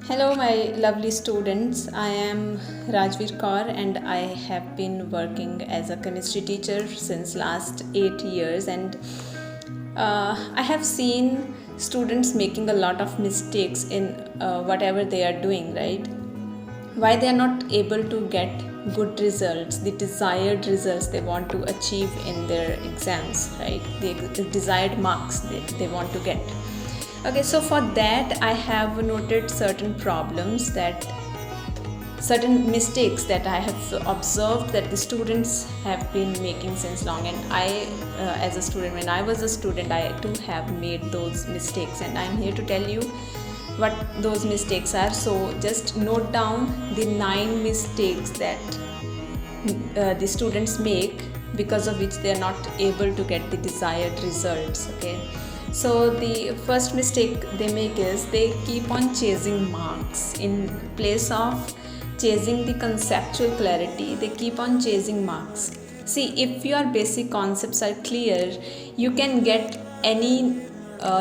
Hello, my lovely students. I am Rajveer Kaur and I have been working as a chemistry teacher since last 8 years, and I have seen students making a lot of mistakes in whatever they are doing, right? Why they are not able to get good results, the desired results they want to achieve in their exams, right? The desired marks they want to get. Okay, so for that I have noted certain problems, that certain mistakes that I have observed that the students have been making since long. And I, as a student, when I was a student, I too have made those mistakes, and I'm here to tell you what those mistakes are. So just note down the 9 mistakes that the students make, because of which they are not able to get the desired results. Okay, so the first mistake they make is they keep on chasing marks in place of chasing the conceptual clarity. They keep on chasing marks. See, if your basic concepts are clear, you can get any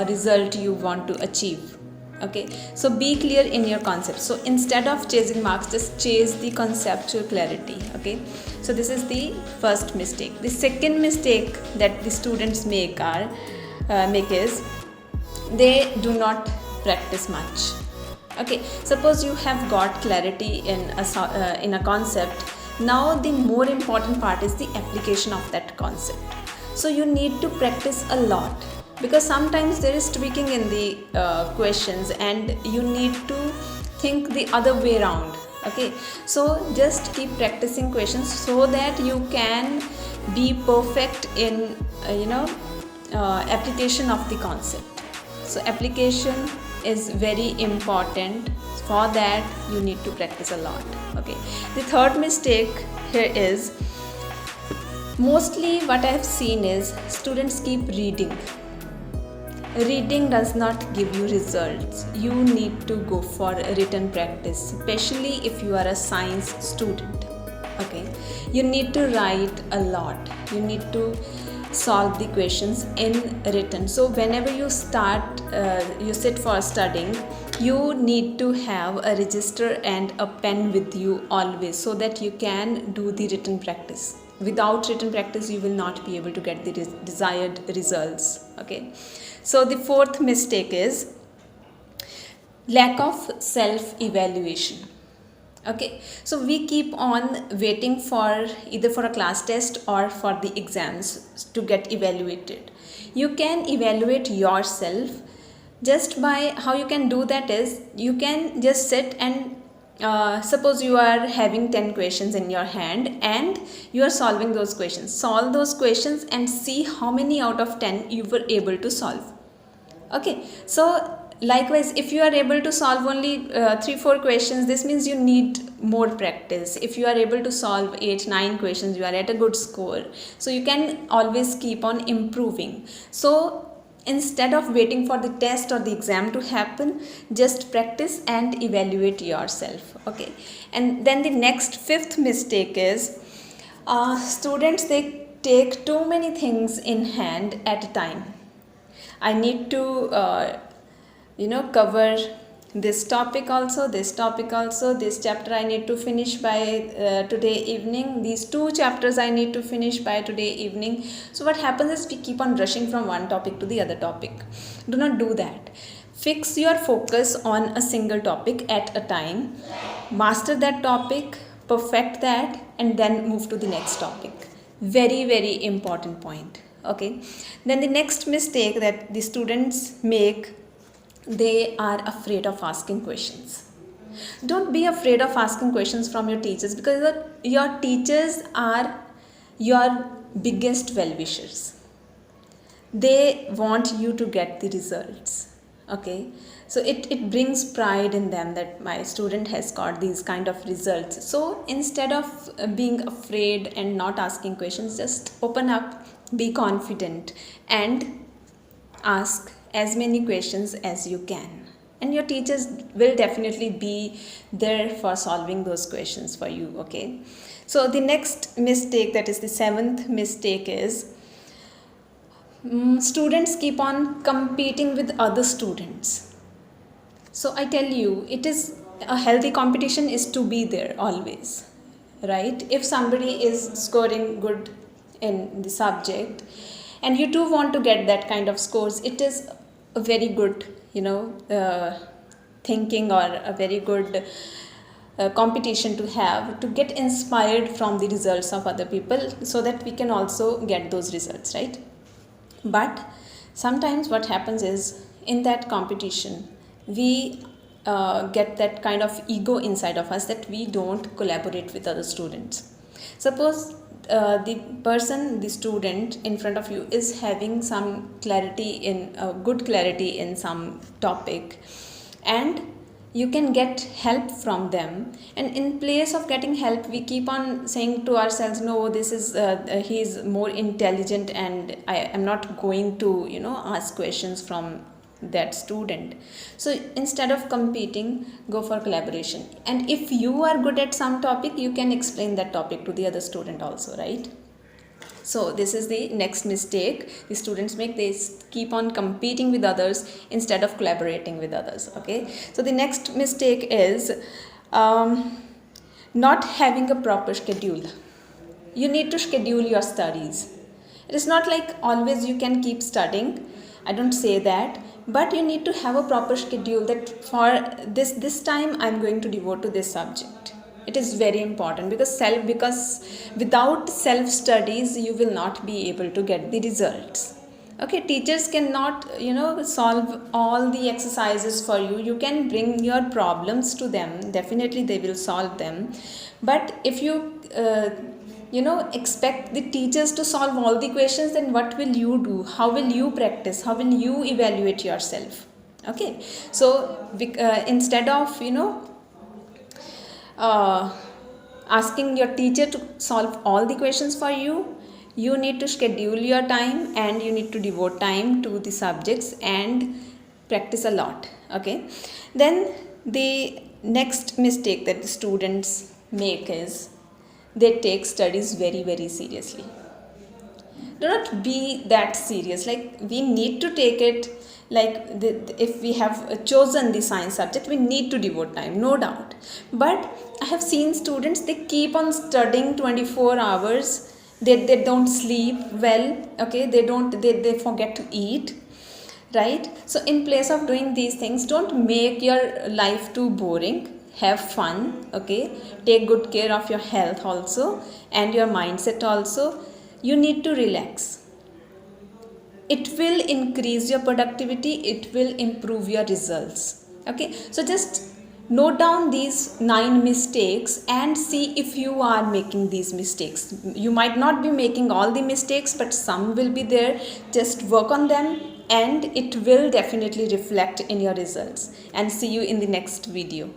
result you want to achieve. Okay, so be clear in your concept. So instead of chasing marks, just chase the conceptual clarity. Okay, so this is the first mistake. The second mistake that the students make is they do not practice much. Okay, suppose you have got clarity in a concept. Now the more important part is the application of that concept. So you need to practice a lot, because sometimes there is tweaking in the questions and you need to think the other way around. Okay, so just keep practicing questions so that you can be perfect in application of the concept. So application is very important. For that you need to practice a lot. Okay, the third mistake here is, mostly what I have seen is students keep reading. Reading does not give you results. You need to go for written practice, especially if you are a science student. Okay, you need to write a lot. You need to solve the questions in written. So whenever you sit for studying, you need to have a register and a pen with you always, so that you can do the written practice. Without written practice, you will not be able to get the desired results. Okay, so the fourth mistake is lack of self evaluation. Okay, so we keep on waiting for either for a class test or for the exams to get evaluated. You can evaluate yourself just by, how you can do that is, you can just sit and suppose you are having 10 questions in your hand and you are solving those questions. Solve those questions and see how many out of 10 you were able to solve. Okay, so likewise, if you are able to solve only 3-4 questions, this means you need more practice. If you are able to solve 8-9 questions, you are at a good score. So you can always keep on improving. So instead of waiting for the test or the exam to happen, just practice and evaluate yourself. Okay, and then the next fifth mistake is students, they take too many things in hand at a time. I need to cover this topic also, this chapter I need to finish by today evening, these 2 chapters I need to finish by today evening. So what happens is we keep on rushing from one topic to the other topic. Do not do that. Fix your focus on a single topic at a time, master that topic, perfect that, and then move to the next topic. Very, very important point. Okay, then the next mistake that the students make, they are afraid of asking questions. Don't be afraid of asking questions from your teachers, because your teachers are your biggest well-wishers. They want you to get the results. Okay, so it brings pride in them that my student has got these kind of results. So instead of being afraid and not asking questions, just open up, be confident, and ask as many questions as you can, and your teachers will definitely be there for solving those questions for you. Okay, so the next mistake, that is the 7th mistake, is students keep on competing with other students. So I tell you, it is a healthy competition is to be there always, right? If somebody is scoring good in the subject and you too want to get that kind of scores, it is a very good, thinking, or a very good competition to have, to get inspired from the results of other people, so that we can also get those results, right? But sometimes what happens is, in that competition, we get that kind of ego inside of us, that we don't collaborate with other students. Suppose the student in front of you is having some clarity in good clarity in some topic, and you can get help from them, and in place of getting help, we keep on saying to ourselves, no, this is he is more intelligent and I am not going to ask questions from that student. So instead of competing, go for collaboration, and if you are good at some topic, you can explain that topic to the other student also, right? So this is the next mistake the students make. They keep on competing with others instead of collaborating with others. Okay, so the next mistake is not having a proper schedule. You need to schedule your studies. It is not like always you can keep studying, I don't say that, but you need to have a proper schedule, that for this time I'm going to devote to this subject. It is very important, because without self studies you will not be able to get the results. Okay, teachers cannot solve all the exercises for you. You can bring your problems to them, definitely they will solve them, but if you expect the teachers to solve all the questions, then what will you do? How will you practice? How will you evaluate yourself? Okay, so instead of asking your teacher to solve all the questions for you, you need to schedule your time, and you need to devote time to the subjects and practice a lot. Okay, then the next mistake that the students make is, they take studies very, very seriously. Do not be that serious. Like, we need to take it like if we have chosen the science subject, we need to devote time, no doubt. But I have seen students, they keep on studying 24 hours. They don't sleep well. Okay, they forget to eat, right? So in place of doing these things, don't make your life too boring. Have fun. Okay, take good care of your health also, and your mindset also. You need to relax. It will increase your productivity, it will improve your results. Okay, so just note down these 9 mistakes and see if you are making these mistakes. You might not be making all the mistakes, but some will be there. Just work on them, and it will definitely reflect in your results. And see you in the next video.